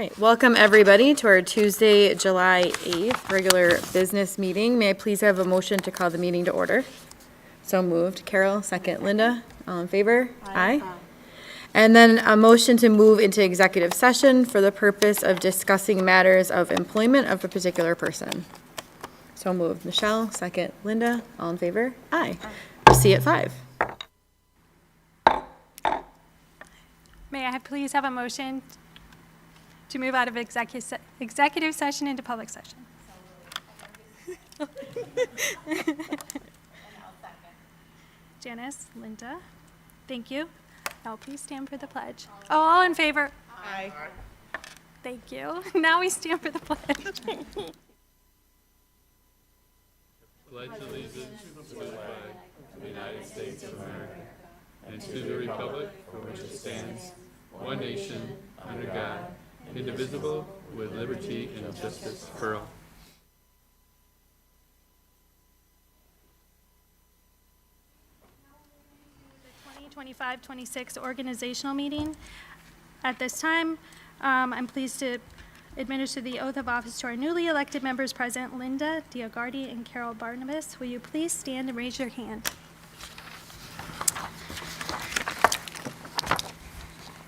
right, welcome everybody to our Tuesday, July 8th regular business meeting. May I please have a motion to call the meeting to order? So moved. Carole, second. Linda, all in favor? Aye. And then a motion to move into executive session for the purpose of discussing matters of employment of a particular person. So moved. Michele, second. Linda, all in favor? Aye. We'll see you at 5. May I please have a motion to move out of executive session into public session? Janice, Linda, thank you. Now please stand for the pledge. Oh, all in favor? Aye. Thank you. Now we stand for the pledge. Pledge allegiance to the flag of the United States of America and to the republic for which it stands, one nation, under God, indivisible, with liberty and justice for all. The 2025-26 organizational meeting. At this time, I'm pleased to administer the oath of office to our newly elected members present, Linda Dioguardi and Carole Barnabas. Will you please stand and raise your hand?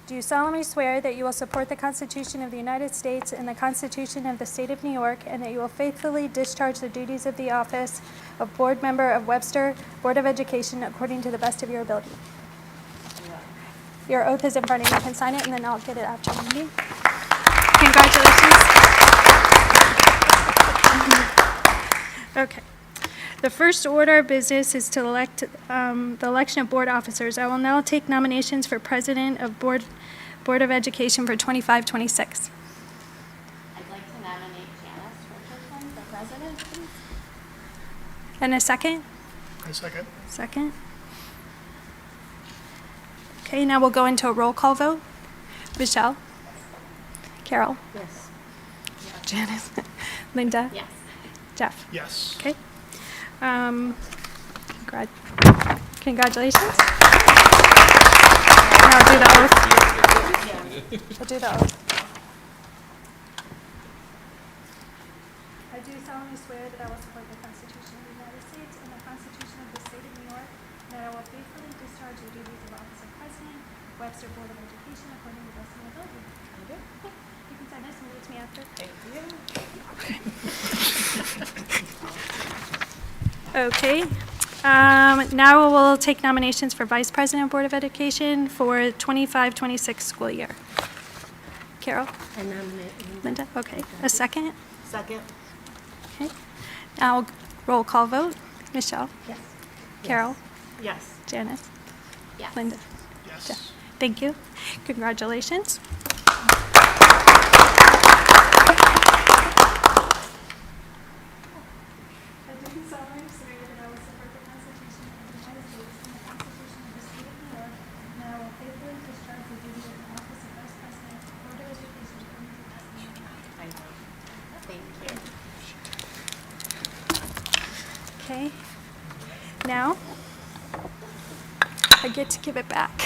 Do you solemnly swear that you will support the Constitution of the United States and the Constitution of the State of New York, and that you will faithfully discharge the duties of the office of board member of Webster Board of Education according to the best of your ability? Your oath is in front of you. You can sign it, and then I'll get it after the meeting. Congratulations. Okay. The first order of business is to elect the election of board officers. I will now take nominations for president of Board of Education for 25-26. I'd like to nominate Janice Richardson for president, please. And a second? A second. Second. Okay, now we'll go into a roll call vote. Michele? Carole? Yes. Janice? Linda? Yes. Jeff? Yes. Okay. Congratulations. Now do the oath. We'll do the oath. I do solemnly swear that I will support the Constitution of the United States and the Constitution of the State of New York, and that I will faithfully discharge the duties of office of president, Webster Board of Education, according to the best of my ability. You can sign this and give it to me after. Thank you. Okay. Now we'll take nominations for Vice President of Board of Education for 25-26 school year. Carole? I nominate Linda? Okay. A second? Second. Okay. Now roll call vote. Michele? Yes. Carole? Yes. Janice? Yes. Linda? Yes. Thank you. Congratulations. Okay, now I get to give it back.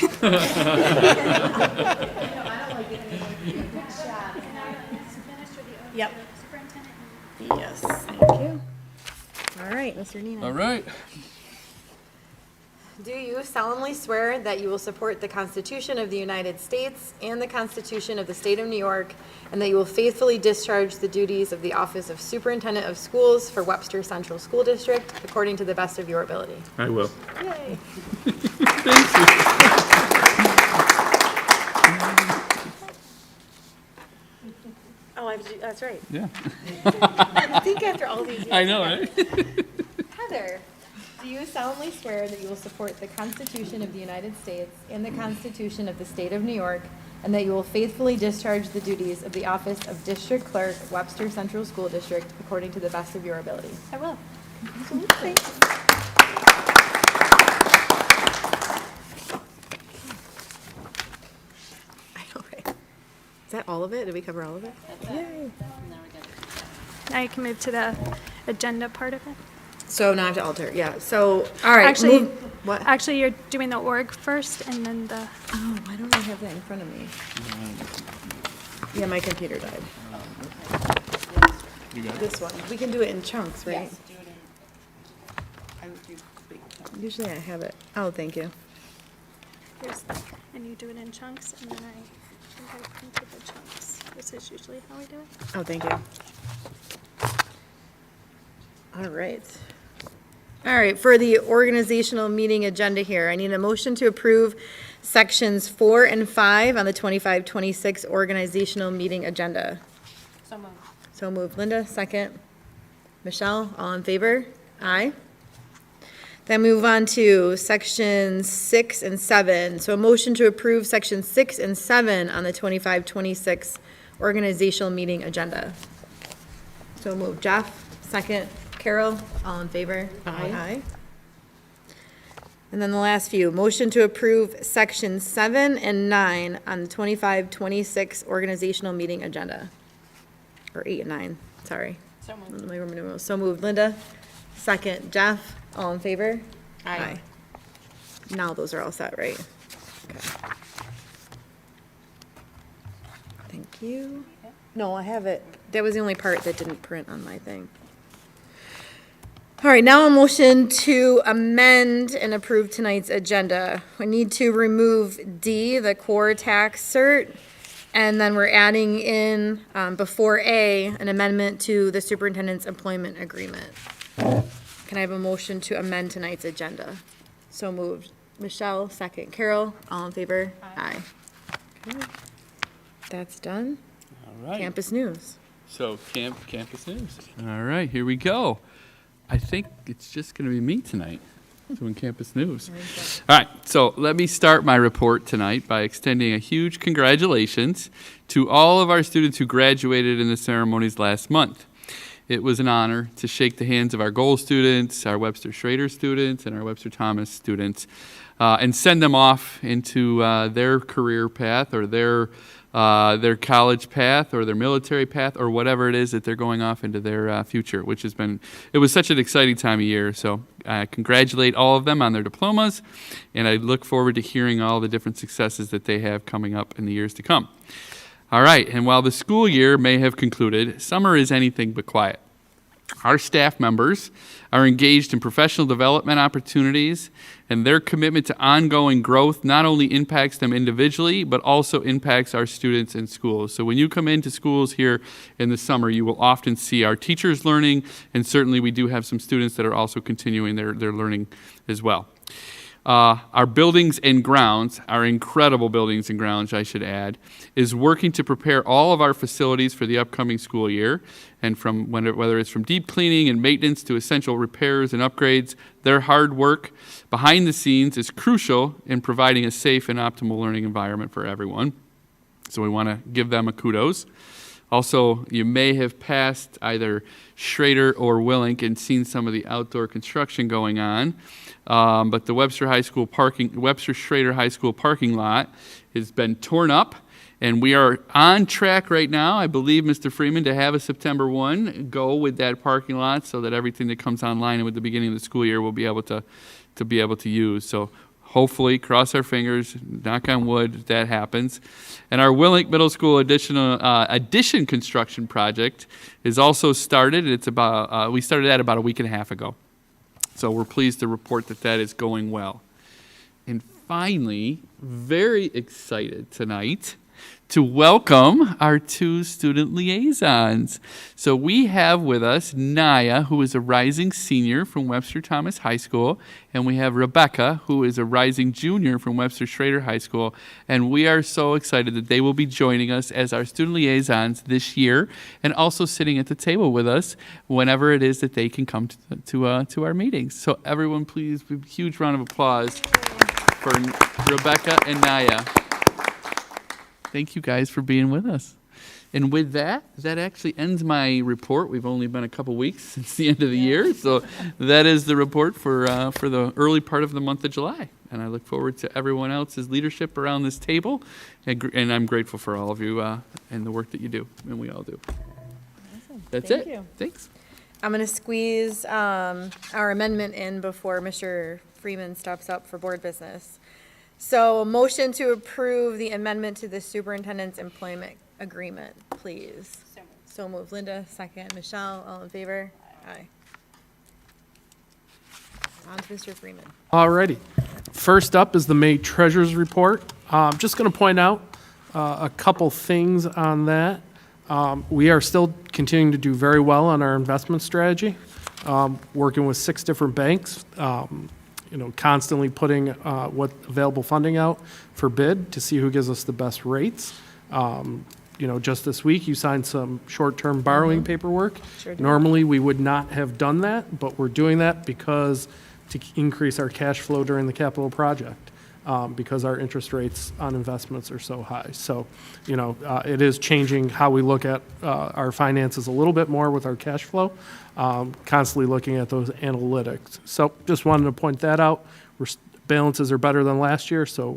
Yep. Superintendent. Yes, thank you. All right, Mr. Neenan. All right. Do you solemnly swear that you will support the Constitution of the United States and the Constitution of the State of New York, and that you will faithfully discharge the duties of the office of Superintendent of Schools for Webster Central School District according to the best of your ability? I will. Yay. Thank you. Oh, that's right. Yeah. I think after all these years. I know, right? Heather, do you solemnly swear that you will support the Constitution of the United States and the Constitution of the State of New York, and that you will faithfully discharge the duties of the office of District Clerk, Webster Central School District, according to the best of your ability? I will. I know, right? Is that all of it? Did we cover all of it? Yay. Now you can move to the agenda part of it. So now I have to alter, yeah. So, all right. Actually, What? Actually, you're doing the org first and then the, Oh, why don't I have that in front of me? Yeah, my computer died. You got it? This one. We can do it in chunks, right? Yes, do it in. I would do big. Usually I have it. Oh, thank you. here's, and you do it in chunks, and then I think I printed the chunks. This is usually how we do it. Oh, thank you. All right. All right, for the organizational meeting agenda here, I need a motion to approve sections 4 and 5 on the 25-26 organizational meeting agenda. So moved. So moved. Linda, second. Michele, all in favor? Aye. Then move on to sections 6 and 7. So a motion to approve sections 6 and 7 on the 25-26 organizational meeting agenda. So moved. Jeff, second. Carole, all in favor? Aye. And then the last few, motion to approve sections 7 and 9 on the 25-26 organizational meeting agenda. Or 8 and 9, sorry. So moved. My Roman numerals. So moved. Linda, second. Jeff, all in favor? Aye. Now those are all set, right? Okay. Thank you. No, I have it. That was the only part that didn't print on my thing. All right, now a motion to amend and approve tonight's agenda. We need to remove D, the core tax cert, and then we're adding in, before A, an amendment to the superintendent's employment agreement. Can I have a motion to amend tonight's agenda? So moved. Michele, second. Carole, all in favor? Aye. Okay. That's done. All right. Campus news. So campus news. All right, here we go. I think it's just going to be me tonight doing campus news. All right, so let me start my report tonight by extending a huge congratulations to all of our students who graduated in the ceremonies last month. It was an honor to shake the hands of our Gold students, our Webster Schrader students, and our Webster Thomas students, and send them off into their career path or their college path or their military path or whatever it is that they're going off into their future, which it was such an exciting time of year. So I congratulate all of them on their diplomas, and I look forward to hearing all the different successes that they have coming up in the years to come. All right, and while the school year may have concluded, summer is anything but quiet. Our staff members are engaged in professional development opportunities, and their commitment to ongoing growth not only impacts them individually, but also impacts our students in schools. So when you come into schools here in the summer, you will often see our teachers learning, and certainly we do have some students that are also continuing their learning as well. Our buildings and grounds, our incredible buildings and grounds, I should add, is working to prepare all of our facilities for the upcoming school year. And whether it's from deep cleaning and maintenance to essential repairs and upgrades, their hard work behind the scenes is crucial in providing a safe and optimal learning environment for everyone. So we want to give them a kudos. Also, you may have passed either Schrader or Willink and seen some of the outdoor construction going on. But the Webster Schrader High School parking lot has been torn up, and we are on track right now, I believe, Mr. Freeman, to have a September 1 go with that parking lot so that everything that comes online and with the beginning of the school year we'll be able to use. So hopefully, cross our fingers, knock on wood, that happens. And our Willink Middle School addition construction project is also started. We started that about a week and a half ago. So we're pleased to report that is going well. And finally, very excited tonight to welcome our 2 student liaisons. So we have with us Naya, who is a rising senior from Webster Thomas High School, and we have Rebecca, who is a rising junior from Webster Schrader High School. And we are so excited that they will be joining us as our student liaisons this year, and also sitting at the table with us whenever it is that they can come to our meetings. So everyone, please, a huge round of applause for Rebecca and Naya. Thank you guys for being with us. And with that actually ends my report. We've only been a couple weeks since the end of the year, so that is the report for the early part of the month of July. And I look forward to everyone else's leadership around this table, and I'm grateful for all of you and the work that you do, and we all do. Awesome. That's Thank it. you. Thanks. I'm going to squeeze our amendment in before Mr. Freeman steps up for board business. So a motion to approve the amendment to the superintendent's employment agreement, please. So moved. So moved. Linda, second. Michele, all in favor? Aye. On to Mr. Freeman. Alrighty. First up is the May Treasurers Report. Just going to point out a couple things on that. We are still continuing to do very well on our investment strategy, working with 6 different banks, constantly putting what available funding out for bid to see who gives us the best rates. Just this week, you signed some short-term borrowing paperwork. Sure did. Normally, we would not have done that, but we're doing that because to increase our cash flow during the capital project, because our interest rates on investments are so high. So, it is changing how we look at our finances a little bit more with our cash flow, constantly looking at those analytics. So just wanted to point that out. Balances are better than last year, so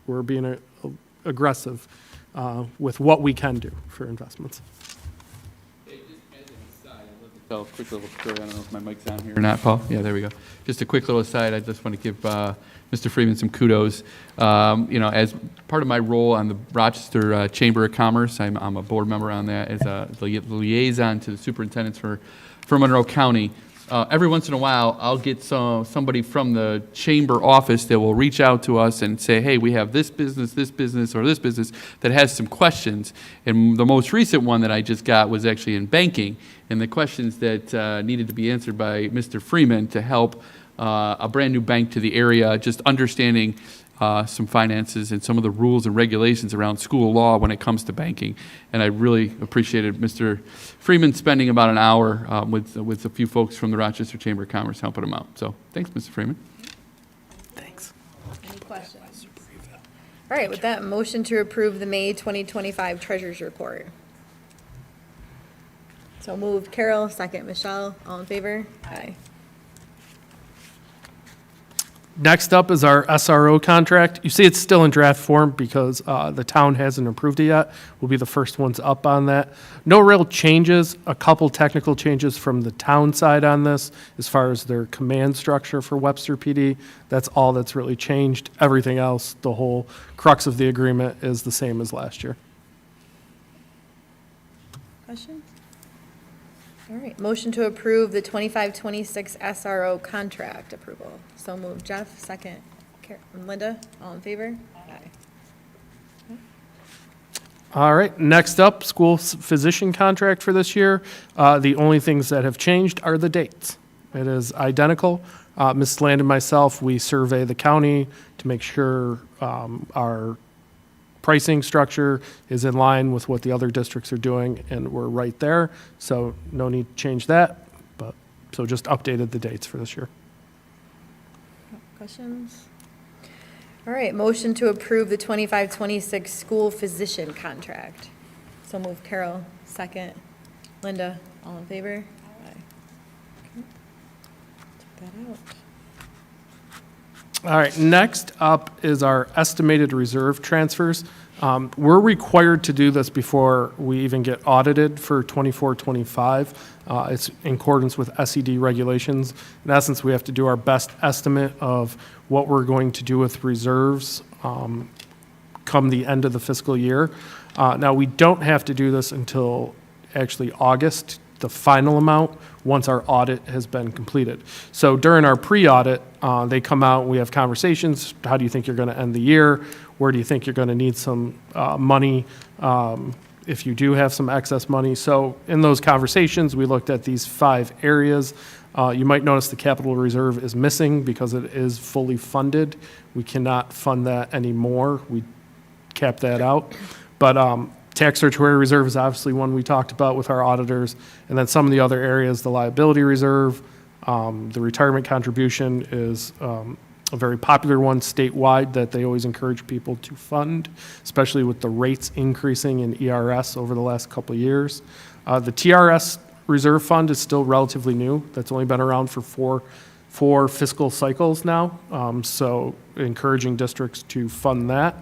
we're being aggressive with what we can do for investments. Tell a quick little story. I don't know if my mic's on here or not, Paul. Yeah, there we go. Just a quick little aside. I just want to give Mr. Freeman some kudos. As part of my role on the Rochester Chamber of Commerce, I'm a board member on that as a liaison to the superintendents for Monroe County. Every once in a while, I'll get somebody from the chamber office that will reach out to us and say, hey, we have this business, or this business that has some questions. And the most recent one that I just got was actually in banking, and the questions that needed to be answered by Mr. Freeman to help a brand new bank to the area, just understanding some finances and some of the rules and regulations around school law when it comes to banking. And I really appreciated Mr. Freeman spending about an hour with a few folks from the Rochester Chamber of Commerce helping him out. So thanks, Mr. Freeman. Thanks. Any questions? All right, with that, motion to approve the May 2025 Treasurers Report. So moved. Carole, second. Michele, all in favor? Aye. Next up is our SRO contract. You see it's still in draft form because the town hasn't approved it yet. We'll be the first ones up on that. No real changes, a couple technical changes from the town side on this as far as their command structure for Webster PD. That's all that's really changed. Everything else, the whole crux of the agreement is the same as last year. Questions? All right, motion to approve the 25-26 SRO contract approval. So moved. Jeff, second. Linda, all in favor? Aye. All right, next up, school physician contract for this year. The only things that have changed are the dates. It is identical. Ms. Land and myself, we survey the county to make sure our pricing structure is in line with what the other districts are doing, and we're right there. So no need to change that, so just updated the dates for this year. Questions? All right, motion to approve the 25-26 school physician contract. So moved. Carole, second. Linda, all in favor? Aye. Okay. Check that out. All right, next up is our estimated reserve transfers. We're required to do this before we even get audited for 24-25. It's in accordance with SED regulations. In essence, we have to do our best estimate of what we're going to do with reserves come the end of the fiscal year. Now, we don't have to do this until actually August, the final amount, once our audit has been completed. So during our pre-audit, they come out, we have conversations. How do you think you're going to end the year? Where do you think you're going to need some money if you do have some excess money? So in those conversations, we looked at these 5 areas. You might notice the capital reserve is missing because it is fully funded. We cannot fund that anymore. We capped that out. But tax statutory reserve is obviously one we talked about with our auditors. And then some of the other areas, the liability reserve, the retirement contribution is a very popular one statewide that they always encourage people to fund, especially with the rates increasing in ERS over the last couple of years. The TRS reserve fund is still relatively new. That's only been around for four fiscal cycles now, so encouraging districts to fund that.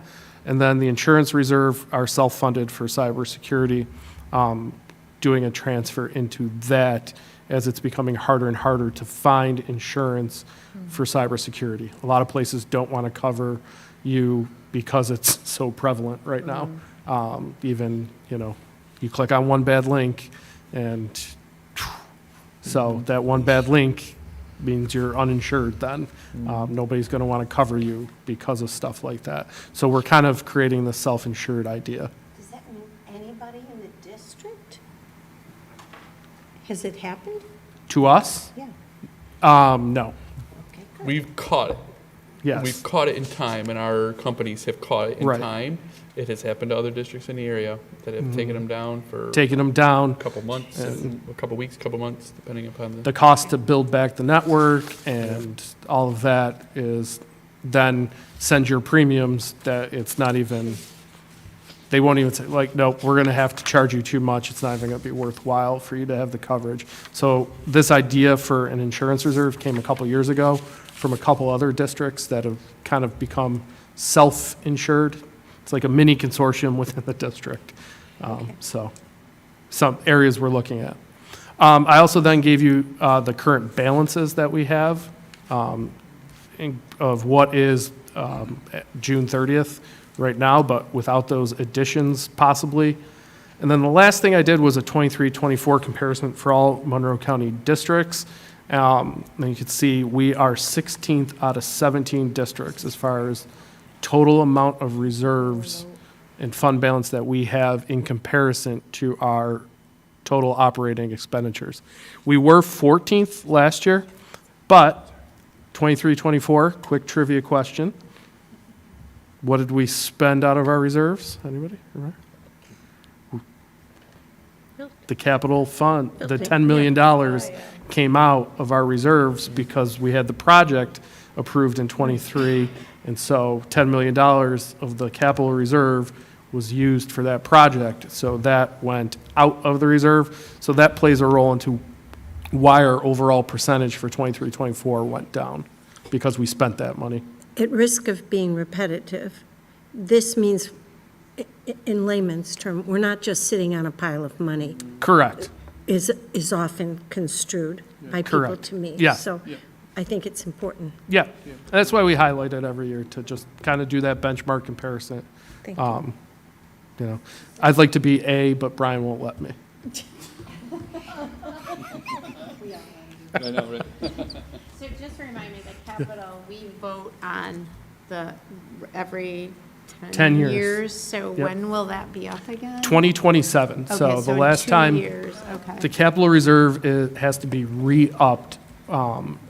And then the insurance reserve are self-funded for cybersecurity, doing a transfer into that as it's becoming harder and harder to find insurance for cybersecurity. A lot of places don't want to cover you because it's so prevalent right now. Even, you click on one bad link, and so that one bad link means you're uninsured then. Nobody's going to want to cover you because of stuff like that. So we're kind of creating the self-insured idea. Does that mean anybody in the district? Has it happened? To us? Yeah. No. Okay, good. We've caught it. Yes. We've caught it in time, and our companies have caught it in Right. time. It has happened to other districts in the area that have taken them down for Taking them down. a couple months, and a couple weeks, couple months, depending upon The cost to build back the network and all of that is then send your premiums that it's not even, they won't even say, like, no, we're going to have to charge you too much. It's not even going to be worthwhile for you to have the coverage. So this idea for an insurance reserve came a couple years ago from a couple other districts that have kind of become self-insured. It's like a mini consortium within the district. So some areas we're looking at. I also then gave you the current balances that we have of what is at June 30th right now, but without those additions possibly. And then the last thing I did was a 23-24 comparison for all Monroe County districts. And you can see we are 16th out of 17 districts as far as total amount of reserves and fund balance that we have in comparison to our total operating expenditures. We were 14th last year, but 23-24, quick trivia question. What did we spend out of our reserves? Anybody remember? The capital fund, the $10 million came out of our reserves because we had the project approved in '23, and so $10 million of the capital reserve was used for that project. So that went out of the reserve. So that plays a role into why our overall percentage for 23-24 went down, because we spent that money. At risk of being repetitive, this means, in layman's term, we're not just sitting on a pile of money, Correct. is often construed by people Correct. to me. Yeah. So I think it's important. Yeah, that's why we highlight it every year, to just kind of do that benchmark comparison. Thank you. I'd like to be A, but Brian won't let me. I know, right? So just remind me, the capital, we vote on every 10 10 years. years. So Yep. when will that be up again? 2027, Okay, so the in last 2 time, years, okay. the capital reserve has to be re-upped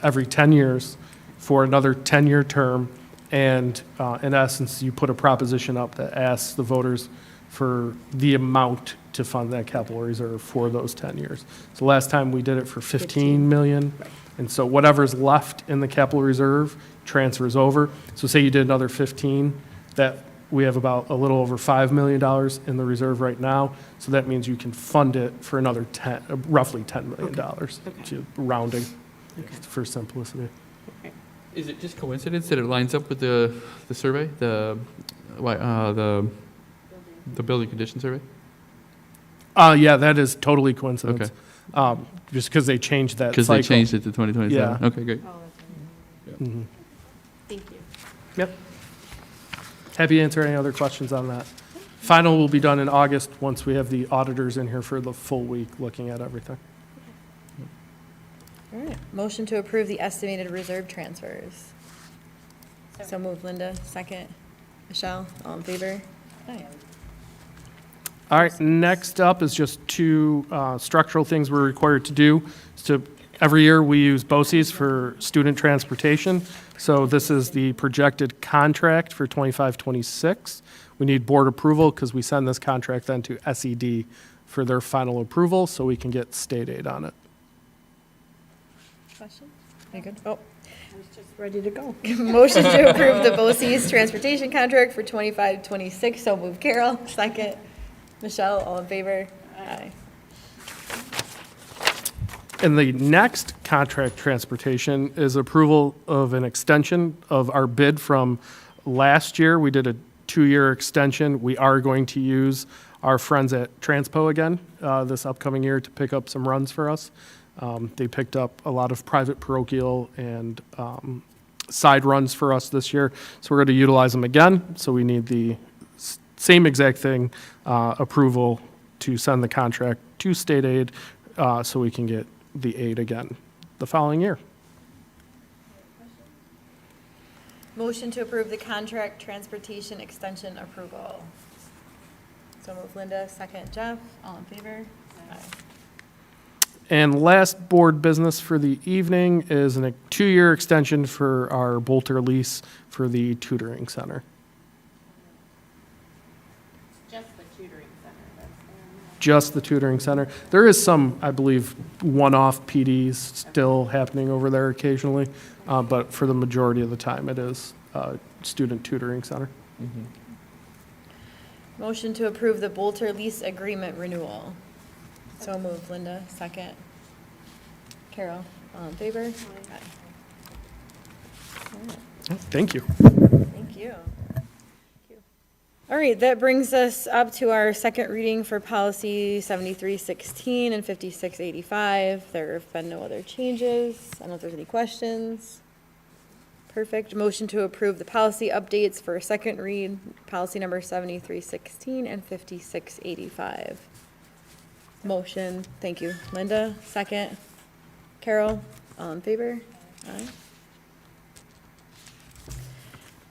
every 10 years for another 10-year term. And in essence, you put a proposition up that asks the voters for the amount to fund that capital reserve for those 10 years. So last time we did it for 15 million. And so whatever's left in the capital reserve transfers over. So say you did another 15, that we have about a little over $5 million in the reserve right now. So that means you can fund it for another roughly $10 million, rounding for simplicity. Is it just coincidence that it lines up with the survey, the building condition survey? Yeah, that is totally coincidence. Just because they changed that cycle. Because they changed it to 2027? Yeah. Okay, great. Mhm. Thank you. Yep. Happy to answer any other questions on that. Final will be done in August, once we have the auditors in here for the full week looking at everything. All right, motion to approve the estimated reserve transfers. So move, Linda, second. Michele, all in favor? Aye. All right, next up is just two structural things we're required to do. So every year, we use BOCES for student transportation. So this is the projected contract for 25-26. We need board approval because we send this contract then to SED for their final approval, so we can get state aid on it. Questions? Any good? Oh, I was just ready to go. motion to approve the BOCES transportation contract for 25-26. So move, Carole, second. Michele, all in favor? Aye. And the next contract transportation is approval of an extension of our bid from last year. We did a 2-year extension. We are going to use our friends at Transpo again this upcoming year to pick up some runs for us. They picked up a lot of private parochial and side runs for us this year, so we're going to utilize them again. So we need the same exact thing, approval to send the contract to state aid so we can get the aid again the following year. Motion to approve the contract transportation extension approval. So move Linda, second Jeff, all in favor? Aye. And last board business for the evening is a 2-year extension for our Bolter lease for the tutoring center. Just the tutoring center, that's the Just the tutoring center. There is some, I believe, one-off PDs still happening over there occasionally, but for the majority of the time, it is student tutoring center. Motion to approve the Bolter lease agreement renewal. So moved, Linda, second. Carole, all in favor? Aye. Thank you. Thank you. All right, that brings us up to our second reading for policy 7316 and 5685. There have been no other changes. I don't know if there's any questions. Perfect. Motion to approve the policy updates for second read, policy number 7316 and 5685. Motion, thank you. Linda, second. Carole, all in favor? Aye.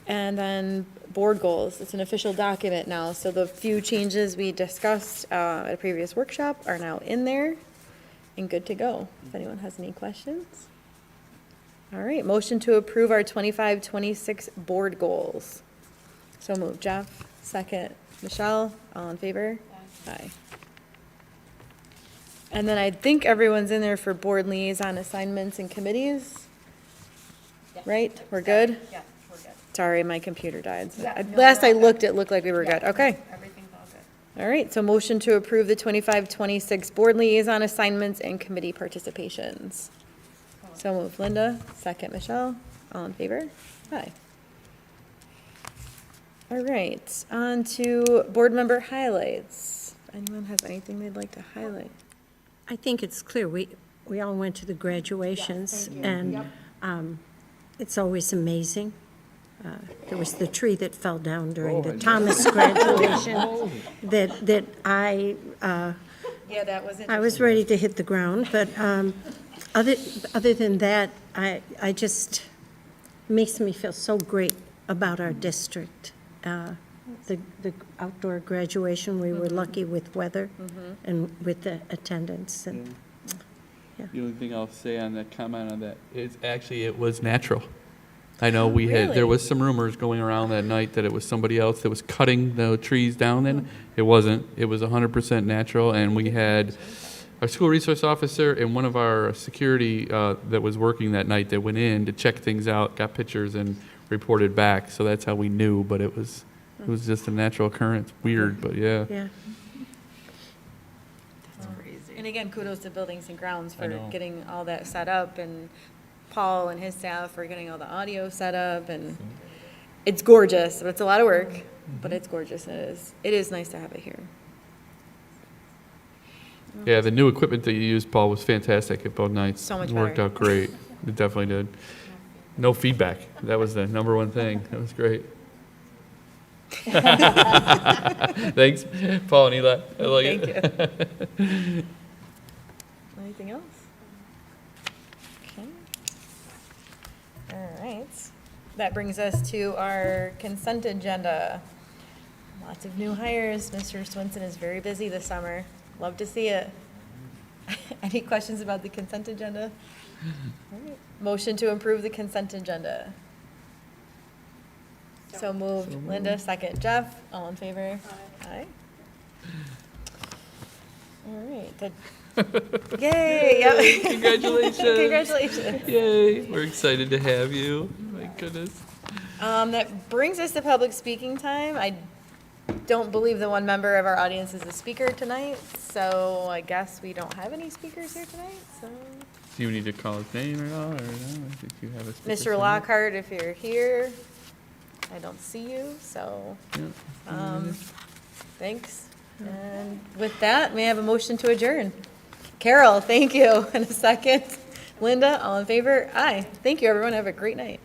And then board goals. It's an official document now, so the few changes we discussed at a previous workshop are now in there and good to go. If anyone has any questions. All right, motion to approve our 25-26 board goals. So moved, Jeff. Second, Michele. All in favor? Aye. And then I think everyone's in there for board liaison assignments and committees. Right? We're good? Yeah, we're good. Sorry, my computer died. So Yeah, no, last we're I all looked, good. it looked like we were good. Okay. Everything's all good. All right, so motion to approve the 25-26 board liaison assignments and committee participations. So moved, Linda. Second, Michele. All in favor? Aye. All right, on to board member highlights. Anyone has anything they'd like to highlight? I think it's clear, we all went to the graduations, and it's always amazing. There was the tree that fell down during the Thomas graduation that I Yeah, that was it. I was ready to hit the ground, but other than that, I just, it makes me feel so great about our district. The outdoor graduation, we were lucky with weather and with the attendance. And The only thing I'll say on that comment on that is actually it was natural. I know we had, Really? there was some rumors going around that night that it was somebody else that was cutting the trees down then. It wasn't. It was 100% natural, and we had our school resource officer and one of our security that was working that night that went in to check things out, got pictures and reported back. So that's how we knew, but it was just a natural occurrence. Weird, but yeah. yeah, And again, kudos to Buildings and Grounds I for know. getting all that set up, and Paul and his staff for getting all the audio set up, and it's gorgeous. It's a lot of work, but it's gorgeous. It is nice to have it here. Yeah, the new equipment that you used, Paul, was fantastic at both nights. So much It worked better. out great. It definitely did. No feedback. That was the number one thing. That was great. Thanks, Paul and Eli. I like Thank it. you. Anything else? Okay. All right. That brings us to our consent agenda. Lots of new hires. Mr. Swinson is very busy this summer. Love to see it. Any questions about the consent agenda? All right. Motion to approve the consent agenda. So moved. Linda, second. Jeff, all in favor? Aye. All right. Yay! Yep. Congratulations. Congratulations. Yay. We're excited to have you. My goodness. That brings us to public speaking time. I don't believe the one member of our audience is a speaker tonight, so I guess we don't have any speakers here tonight, so. Do you need to call his name or not? Or no? I think you have a speaker Mr. tonight. Lockhart, if you're here, I don't see you, so, Yeah. thanks. And with that, may I have a motion to adjourn? Carole, thank you. And a second. Linda, all in favor? Aye. Thank you, everyone. Have a great night.